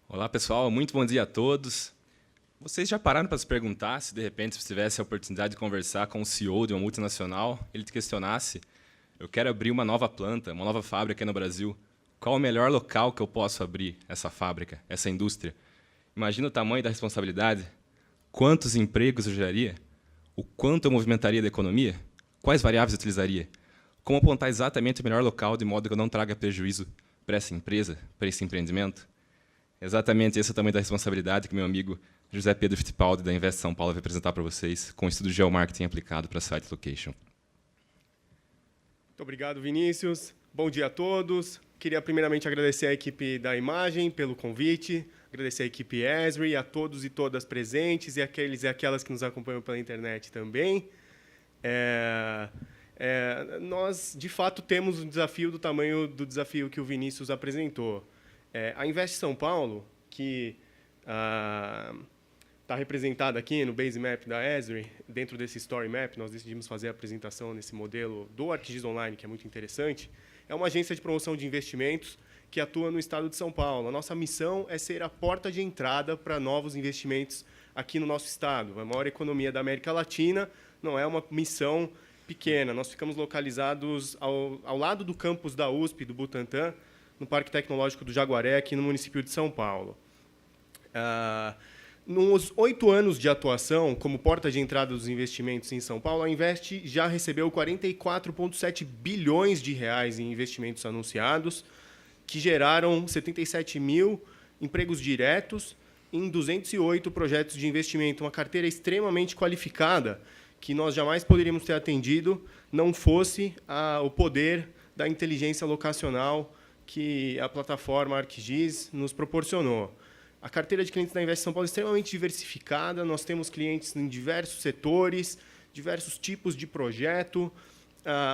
Olá, pessoal. Muito bom dia a todos. Vocês já pararam para se perguntar se, de repente, se tivesse a oportunidade de conversar com o CEO de uma multinacional, ele te questionasse: eu quero abrir uma nova planta, uma nova fábrica aqui no Brasil. Qual o melhor local que eu posso abrir essa fábrica, essa indústria? Imagina o tamanho da responsabilidade. Quantos empregos eu geraria? O quanto eu movimentaria da economia? Quais variáveis eu utilizaria? Como apontar exatamente o melhor local de modo que eu não traga prejuízo para essa empresa, para esse empreendimento? Exatamente esse é o tamanho da responsabilidade que meu amigo José Pedro Fittipaldi, da Invest São Paulo, vai apresentar para vocês com o estudo de geomarketing aplicado para Site Location. Muito obrigado, Vinícius. Bom dia a todos. Queria primeiramente agradecer à equipe da Imagem pelo convite, agradecer à equipe Esri, a todos e todas presentes e aqueles e aquelas que nos acompanham pela internet também. Nós, de fato, temos um desafio do tamanho do desafio que o Vinícius apresentou. A Invest São Paulo, que está representada aqui no Base Map da Esri, dentro desse Story Map, nós decidimos fazer a apresentação nesse modelo do ArcGIS Online, que é muito interessante. É uma agência de promoção de investimentos que atua no estado de São Paulo. A nossa missão é ser a porta de entrada para novos investimentos aqui no nosso estado. A maior economia da América Latina, não é uma missão pequena. Nós ficamos localizados ao lado do campus da USP, do Butantã, no Parque Tecnológico do Jaguaré, aqui no município de São Paulo. Nos 8 anos de atuação como porta de entrada dos investimentos em São Paulo, a Invest já recebeu 44,7 bilhões de reais em investimentos anunciados, que geraram 77 mil empregos diretos em 208 projetos de investimento, uma carteira extremamente qualificada que nós jamais poderíamos ter atendido não fosse o poder da inteligência locacional que a plataforma ArcGIS nos proporcionou. A carteira de clientes da Invest São Paulo é extremamente diversificada, nós temos clientes em diversos setores, diversos tipos de projeto,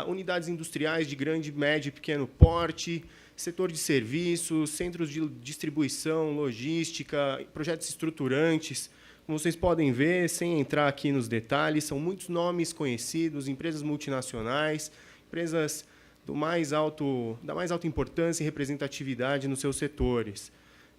unidades industriais de grande, médio e pequeno porte, setor de serviços, centros de distribuição, logística, projetos estruturantes. Como vocês podem ver, sem entrar aqui nos detalhes, são muitos nomes conhecidos, empresas multinacionais, empresas da mais alta importância e representatividade nos seus setores.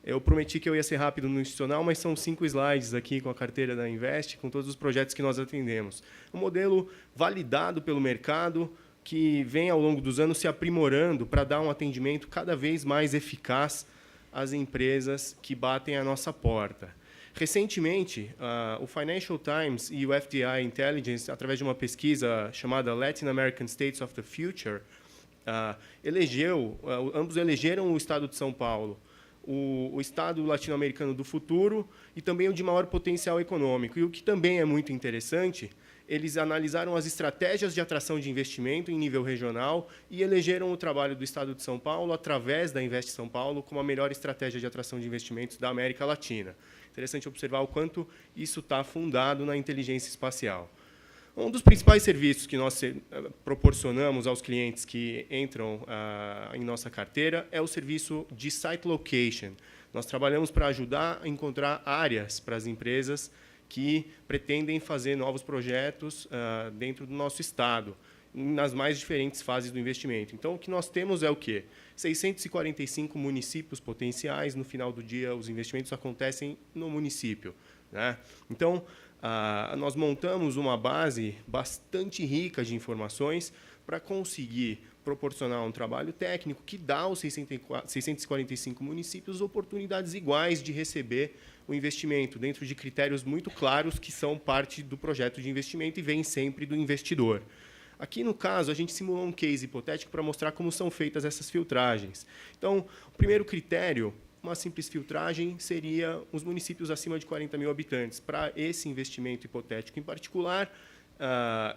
Eu prometi que eu ia ser rápido no institucional, mas são 5 slides aqui com a carteira da Invest, com todos os projetos que nós atendemos. Um modelo validado pelo mercado, que vem, ao longo dos anos, se aprimorando para dar um atendimento cada vez mais eficaz às empresas que batem à nossa porta. Recentemente, o Financial Times e o FDI Intelligence, através de uma pesquisa chamada Latin American States of the Future, ambos elegeram o estado de São Paulo o estado latino-americano do futuro e também o de maior potencial econômico. E o que também é muito interessante, eles analisaram as estratégias de atração de investimento em nível regional e elegeram o trabalho do estado de São Paulo, através da Invest São Paulo, como a melhor estratégia de atração de investimentos da América Latina. Interessante observar o quanto isso está fundado na inteligência espacial. Um dos principais serviços que nós proporcionamos aos clientes que entram em nossa carteira é o serviço de Site Location. Nós trabalhamos para ajudar a encontrar áreas para as empresas que pretendem fazer novos projetos dentro do nosso estado, nas mais diferentes fases do investimento. Então, o que nós temos é o quê? 645 municípios potenciais. No final do dia, os investimentos acontecem no município, né? Então, nós montamos uma base bastante rica de informações para conseguir proporcionar um trabalho técnico que dá aos 645 municípios oportunidades iguais de receber o investimento, dentro de critérios muito claros que são parte do projeto de investimento e vêm sempre do investidor. Aqui, no caso, a gente simulou um case hipotético para mostrar como são feitas essas filtragens. Então, o primeiro critério, uma simples filtragem, seria os municípios acima de 40 mil habitantes. Para esse investimento hipotético em particular,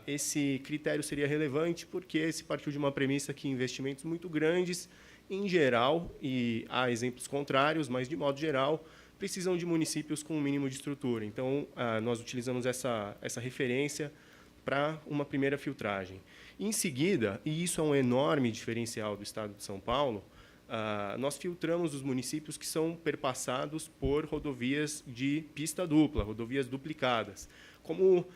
esse critério seria relevante porque se partiu de uma premissa que investimentos muito grandes, em geral, e há exemplos contrários, mas, de modo geral, precisam de municípios com um mínimo de estrutura. Então, nós utilizamos essa referência para uma primeira filtragem. Em seguida, e isso é um enorme diferencial do estado de São Paulo, nós filtramos os municípios que são perpassados por rodovias de pista dupla, rodovias duplicadas. Como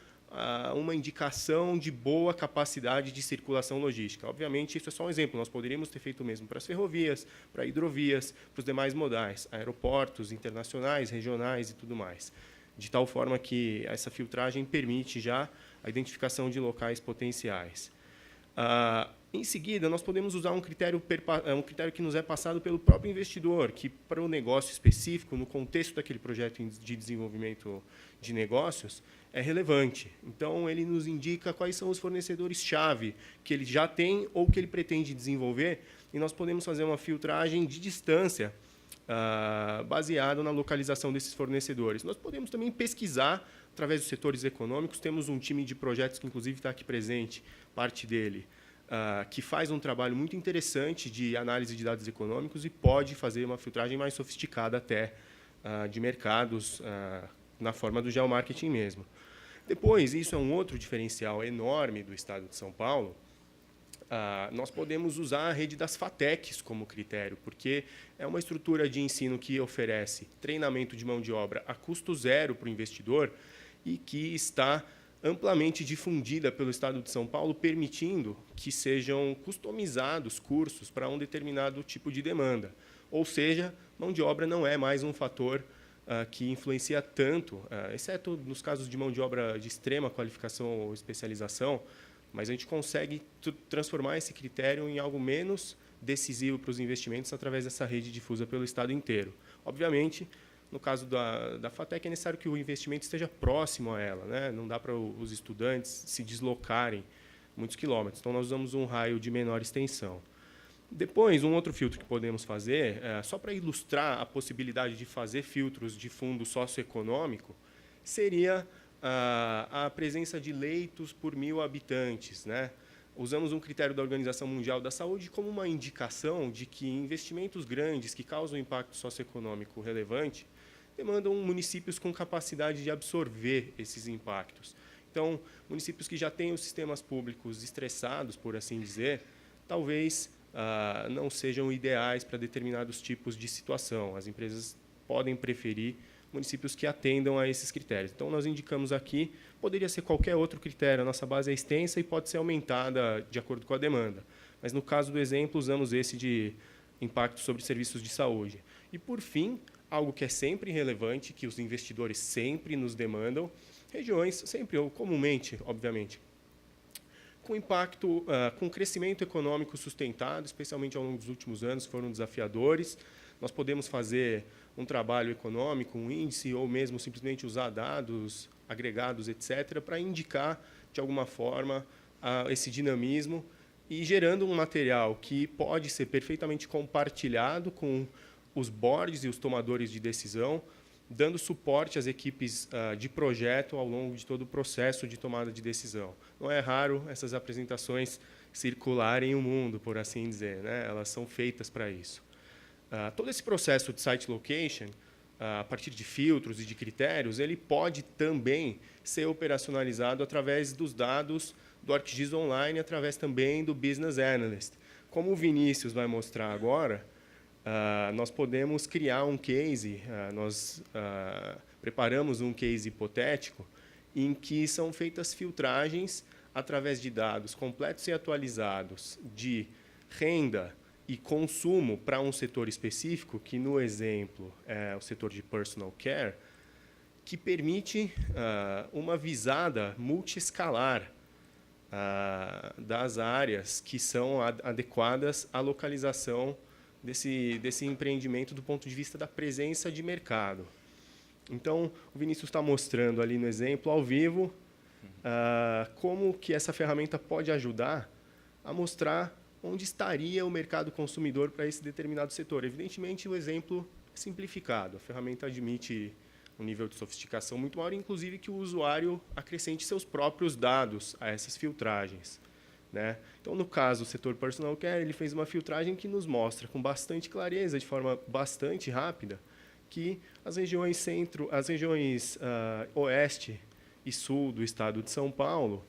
uma indicação de boa capacidade de circulação logística. Obviamente, isso é só um exemplo. Nós poderíamos ter feito o mesmo para as ferrovias, para hidrovias, para os demais modais, aeroportos internacionais, regionais e tudo mais. De tal forma que essa filtragem permite já a identificação de locais potenciais. Em seguida, nós podemos usar um critério que nos é passado pelo próprio investidor, que, para o negócio específico, no contexto daquele projeto de desenvolvimento de negócios, é relevante. Então, ele nos indica quais são os fornecedores-chave que ele já tem ou que ele pretende desenvolver, e nós podemos fazer uma filtragem de distância baseado na localização desses fornecedores. Nós podemos também pesquisar, através dos setores econômicos, temos um time de projetos que, inclusive, está aqui presente, parte dele, que faz um trabalho muito interessante de análise de dados econômicos e pode fazer uma filtragem mais sofisticada até de mercados, na forma do geomarketing mesmo. Depois, isso é um outro diferencial enorme do Estado de São Paulo, nós podemos usar a rede das FATECs como critério, porque é uma estrutura de ensino que oferece treinamento de mão de obra a custo zero para o investidor e que está amplamente difundida pelo Estado de São Paulo, permitindo que sejam customizados cursos para um determinado tipo de demanda. Ou seja, mão de obra não é mais um fator que influencia tanto, exceto nos casos de mão de obra de extrema qualificação ou especialização, mas a gente consegue transformar esse critério em algo menos decisivo para os investimentos através dessa rede difusa pelo Estado inteiro. Obviamente, no caso da FATEC, é necessário que o investimento esteja próximo a ela, né? Não dá para os estudantes se deslocarem muitos quilômetros. Então, nós usamos um raio de menor extensão. Depois, um outro filtro que podemos fazer, só para ilustrar a possibilidade de fazer filtros de fundo socioeconômico, seria a presença de leitos por 1.000 habitantes, né? Usamos um critério da Organização Mundial da Saúde como uma indicação de que investimentos grandes que causam impacto socioeconômico relevante demandam municípios com capacidade de absorver esses impactos. Então, municípios que já têm os sistemas públicos estressados, por assim dizer, talvez não sejam ideais para determinados tipos de situação. As empresas podem preferir municípios que atendam a esses critérios. Então, nós indicamos aqui, poderia ser qualquer outro critério, a nossa base é extensa e pode ser aumentada de acordo com a demanda. Mas, no caso do exemplo, usamos esse de impacto sobre serviços de saúde. E, por fim, algo que é sempre relevante, que os investidores sempre nos demandam, regiões, sempre ou comumente, obviamente, com impacto, com crescimento econômico sustentado, especialmente ao longo dos últimos anos, foram desafiadores. Nós podemos fazer um trabalho econômico, um índice, ou mesmo simplesmente usar dados agregados, etc., para indicar, de alguma forma, esse dinamismo e gerando um material que pode ser perfeitamente compartilhado com os boards e os tomadores de decisão, dando suporte às equipes de projeto ao longo de todo o processo de tomada de decisão. Não é raro essas apresentações circularem o mundo, por assim dizer, né? Elas são feitas para isso. Todo esse processo de site location, a partir de filtros e de critérios, ele pode também ser operacionalizado através dos dados do ArcGIS Online, através também do Business Analyst. Como o Vinícius vai mostrar agora, nós podemos criar um case, nós preparamos um case hipotético em que são feitas filtragens através de dados completos e atualizados de renda e consumo para um setor específico, que, no exemplo, é o setor de personal care, que permite uma visada multiescalar das áreas que são adequadas à localização desse empreendimento do ponto de vista da presença de mercado. Então, o Vinícius está mostrando ali no exemplo, ao vivo, como que essa ferramenta pode ajudar a mostrar onde estaria o mercado consumidor para esse determinado setor. Evidentemente, o exemplo é simplificado. A ferramenta admite um nível de sofisticação muito maior, inclusive que o usuário acrescente seus próprios dados a essas filtragens, né? Então, no caso do setor personal care, ele fez uma filtragem que nos mostra com bastante clareza, de forma bastante rápida, que as regiões oeste e sul do estado de São Paulo,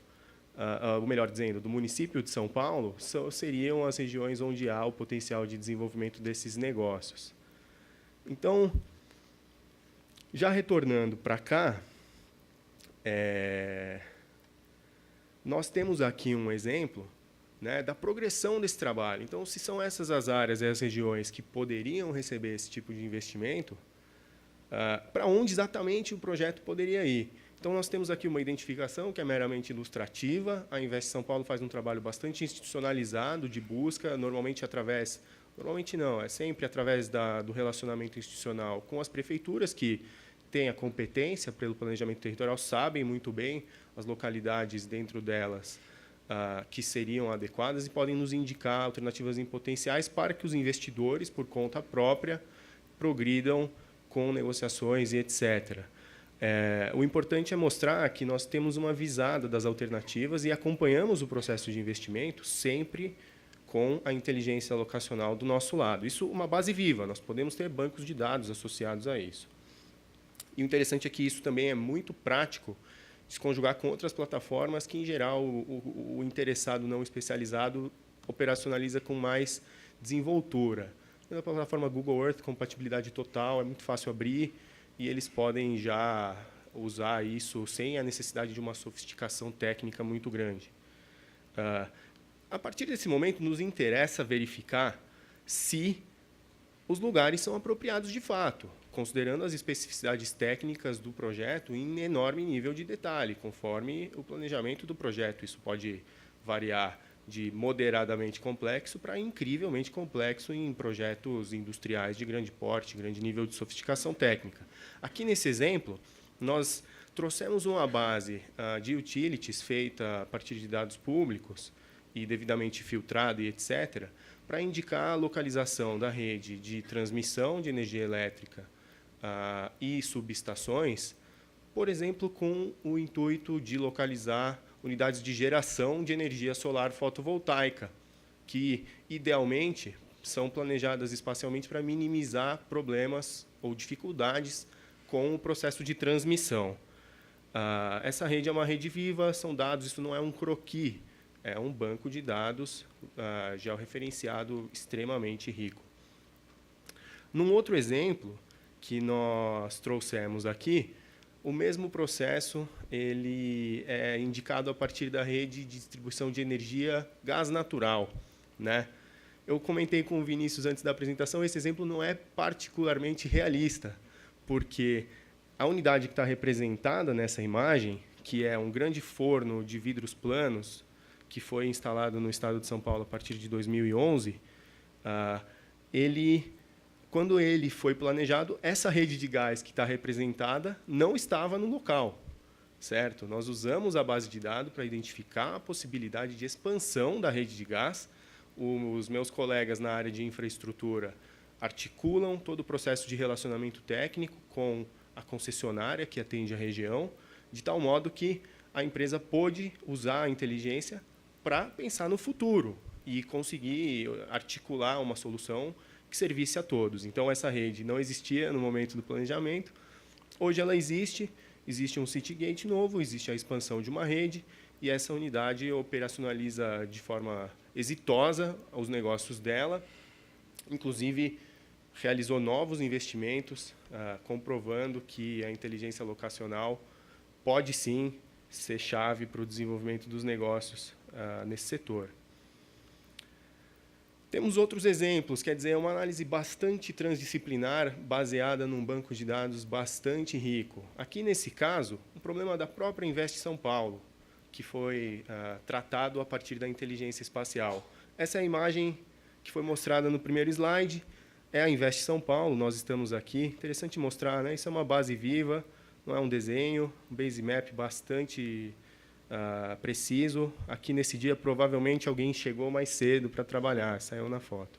ou melhor dizendo, do município de São Paulo, seriam as regiões onde há o potencial de desenvolvimento desses negócios. Então, já retornando para cá, Nós temos aqui um exemplo, né, da progressão desse trabalho. Então, se são essas as áreas e as regiões que poderiam receber esse tipo de investimento, para onde exatamente o projeto poderia ir? Então, nós temos aqui uma identificação que é meramente ilustrativa. A Invest São Paulo faz um trabalho bastante institucionalizado de busca, normalmente não, é sempre através do relacionamento institucional com as prefeituras, que têm a competência pelo planejamento territorial, sabem muito bem as localidades dentro delas que seriam adequadas e podem nos indicar alternativas em potenciais para que os investidores, por conta própria, progridam com negociações e etc. O importante é mostrar que nós temos uma visada das alternativas e acompanhamos o processo de investimento sempre com a inteligência locacional do nosso lado. Isso é uma base viva, nós podemos ter bancos de dados associados a isso. E o interessante é que isso também é muito prático se conjugar com outras plataformas que, em geral, o interessado não especializado operacionaliza com mais desenvoltura. Na plataforma Google Earth, compatibilidade total, é muito fácil abrir e eles podem já usar isso sem a necessidade de uma sofisticação técnica muito grande. A partir desse momento, nos interessa verificar se os lugares são apropriados de fato, considerando as especificidades técnicas do projeto em enorme nível de detalhe, conforme o planejamento do projeto. Isso pode variar de moderadamente complexo para incrivelmente complexo em projetos industriais de grande porte, grande nível de sofisticação técnica. Aqui, nesse exemplo, nós trouxemos uma base de utilities feita a partir de dados públicos e devidamente filtrada e etc., para indicar a localização da rede de transmissão de energia elétrica e subestações, por exemplo, com o intuito de localizar unidades de geração de energia solar fotovoltaica, que, idealmente, são planejadas espacialmente para minimizar problemas ou dificuldades com o processo de transmissão. Essa rede é uma rede viva, são dados, isso não é um croquis, é um banco de dados georreferenciado extremamente rico. Num outro exemplo que nós trouxemos aqui, o mesmo processo ele é indicado a partir da rede de distribuição de energia gás natural, né? Eu comentei com o Vinícius antes da apresentação, esse exemplo não é particularmente realista, porque a unidade que está representada nessa imagem, que é um grande forno de vidros planos, que foi instalado no estado de São Paulo a partir de 2011, quando ele foi planejado, essa rede de gás que está representada não estava no local, certo? Nós usamos a base de dados para identificar a possibilidade de expansão da rede de gás. Os meus colegas na área de infraestrutura articulam todo o processo de relacionamento técnico com a concessionária que atende a região, de tal modo que a empresa pôde usar a inteligência para pensar no futuro e conseguir articular uma solução que servisse a todos. Então, essa rede não existia no momento do planejamento. Hoje ela existe um Citygate novo, existe a expansão de uma rede, e essa unidade operacionaliza de forma exitosa os negócios dela, inclusive realizou novos investimentos, comprovando que a inteligência locacional pode, sim, ser chave para o desenvolvimento dos negócios nesse setor. Temos outros exemplos, quer dizer, é uma análise bastante transdisciplinar, baseada num banco de dados bastante rico. Aqui, nesse caso, um problema da própria Invest São Paulo, que foi tratado a partir da inteligência espacial. Essa é a imagem que foi mostrada no primeiro slide, é a Invest São Paulo, nós estamos aqui. Interessante mostrar, né? Isso é uma base viva, não é um desenho, um base map bastante preciso. Aqui, nesse dia, provavelmente alguém chegou mais cedo para trabalhar, saiu na foto.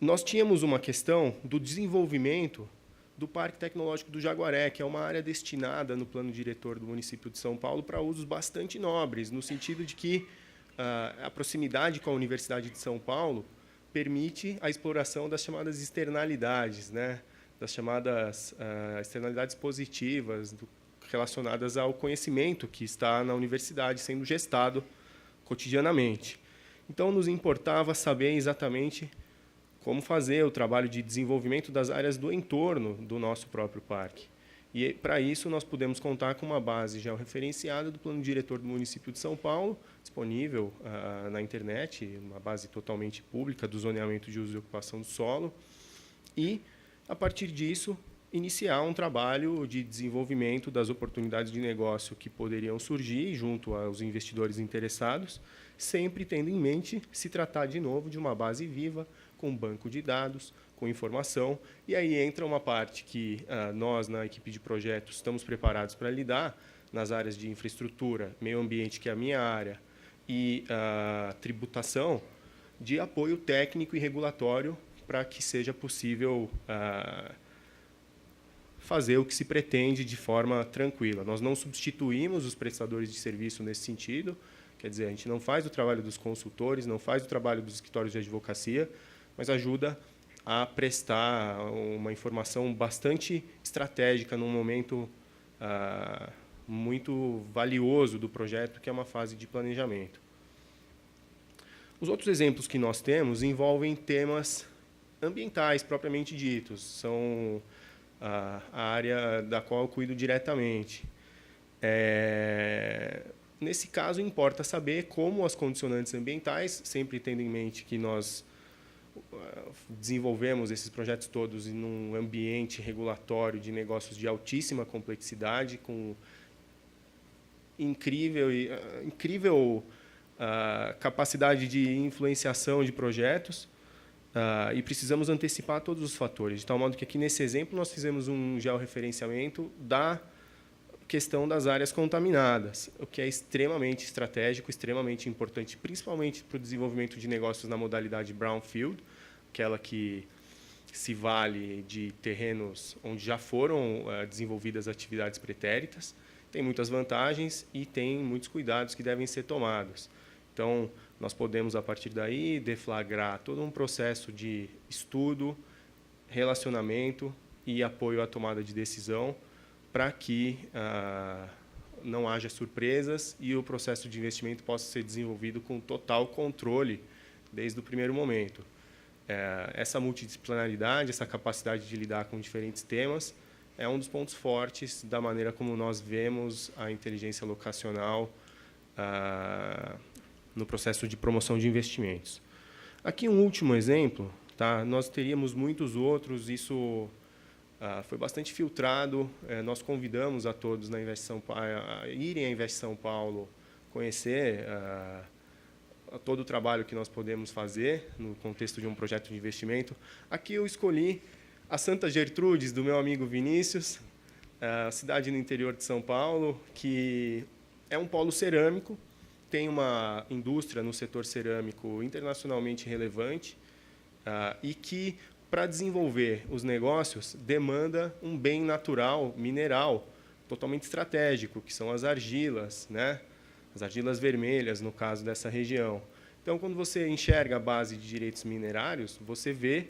Nós tínhamos uma questão do desenvolvimento do Parque Tecnológico do Jaguaré, que é uma área destinada no plano diretor do município de São Paulo para usos bastante nobres, no sentido de que a proximidade com a Universidade de São Paulo permite a exploração das chamadas externalidades, né? Das chamadas externalidades positivas relacionadas ao conhecimento que está na universidade sendo gestado cotidianamente. Então, nos importava saber exatamente como fazer o trabalho de desenvolvimento das áreas do entorno do nosso próprio parque. E, para isso, nós podemos contar com uma base georreferenciada do Plano Diretor do município de São Paulo, disponível na internet, uma base totalmente pública do zoneamento de uso e ocupação do solo, e, a partir disso, iniciar um trabalho de desenvolvimento das oportunidades de negócio que poderiam surgir junto aos investidores interessados, sempre tendo em mente se tratar, de novo, de uma base viva, com um banco de dados, com informação. E aí entra uma parte que nós, na equipe de projetos, estamos preparados para lidar, nas áreas de infraestrutura, meio ambiente, que é a minha área, e tributação, de apoio técnico e regulatório para que seja possível fazer o que se pretende de forma tranquila. Nós não substituímos os prestadores de serviço nesse sentido, quer dizer, a gente não faz o trabalho dos consultores, não faz o trabalho dos escritórios de advocacia, mas ajuda a prestar uma informação bastante estratégica num momento muito valioso do projeto, que é uma fase de planejamento. Os outros exemplos que nós temos envolvem temas ambientais, propriamente ditos, são a área da qual eu cuido diretamente. Nesse caso, importa saber como as condicionantes ambientais, sempre tendo em mente que nós desenvolvemos esses projetos todos em um ambiente regulatório de negócios de altíssima complexidade, com incrível capacidade de influenciação de projetos, e precisamos antecipar todos os fatores, de tal modo que aqui nesse exemplo nós fizemos um georreferenciamento da questão das áreas contaminadas, o que é extremamente estratégico, extremamente importante, principalmente para o desenvolvimento de negócios na modalidade brownfield, aquela que se vale de terrenos onde já foram desenvolvidas atividades pretéritas. Tem muitas vantagens e tem muitos cuidados que devem ser tomados. Então, nós podemos, a partir daí, deflagrar todo um processo de estudo, relacionamento e apoio à tomada de decisão para que não haja surpresas e o processo de investimento possa ser desenvolvido com total controle desde o primeiro momento. Essa multidisciplinaridade, essa capacidade de lidar com diferentes temas, é um dos pontos fortes da maneira como nós vemos a inteligência locacional no processo de promoção de investimentos. Aqui um último exemplo, tá? Nós teríamos muitos outros, isso foi bastante filtrado, nós convidamos a todos na Invest São Paulo, a irem à Invest São Paulo, conhecer todo o trabalho que nós podemos fazer no contexto de um projeto de investimento. Aqui eu escolhi a Santa Gertrudes, do meu amigo Vinícius, cidade no interior de São Paulo, que é um polo cerâmico, tem uma indústria no setor cerâmico internacionalmente relevante e que, para desenvolver os negócios, demanda um bem natural, mineral, totalmente estratégico, que são as argilas, né? As argilas vermelhas, no caso dessa região. Então, quando você enxerga a base de direitos minerários, você vê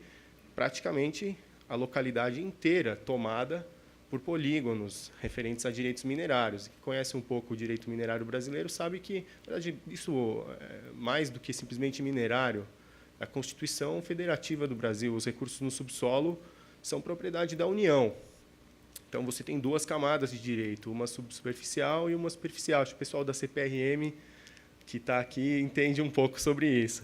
praticamente a localidade inteira tomada por polígonos referentes a direitos minerários. Quem conhece um pouco o direito minerário brasileiro sabe que, na verdade, isso é mais do que simplesmente minerário. A Constituição Federativa do Brasil, os recursos no subsolo são propriedade da União. Então, você tem duas camadas de direito, uma subsuperficial e uma superficial. Acho que o pessoal da CPRM, que está aqui, entende um pouco sobre isso.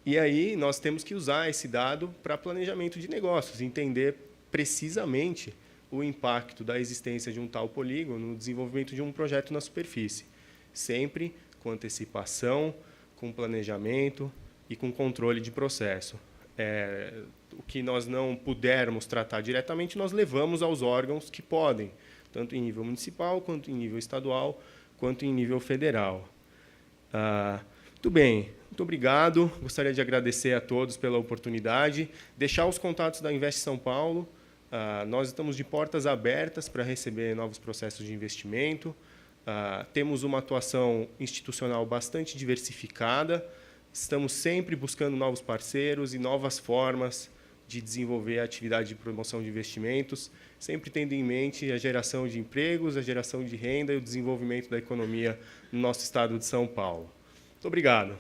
E aí, nós temos que usar esse dado para planejamento de negócios, entender precisamente o impacto da existência de um tal polígono no desenvolvimento de um projeto na superfície, sempre com antecipação, com planejamento e com controle de processo. O que nós não pudermos tratar diretamente, nós levamos aos órgãos que podem, tanto em nível municipal, quanto em nível estadual, quanto em nível federal. Muito bem, muito obrigado. Gostaria de agradecer a todos pela oportunidade, deixar os contatos da Invest São Paulo. Nós estamos de portas abertas para receber novos processos de investimento. Temos uma atuação institucional bastante diversificada. Estamos sempre buscando novos parceiros e novas formas de desenvolver a atividade de promoção de investimentos, sempre tendo em mente a geração de empregos, a geração de renda e o desenvolvimento da economia no nosso estado de São Paulo. Muito obrigado.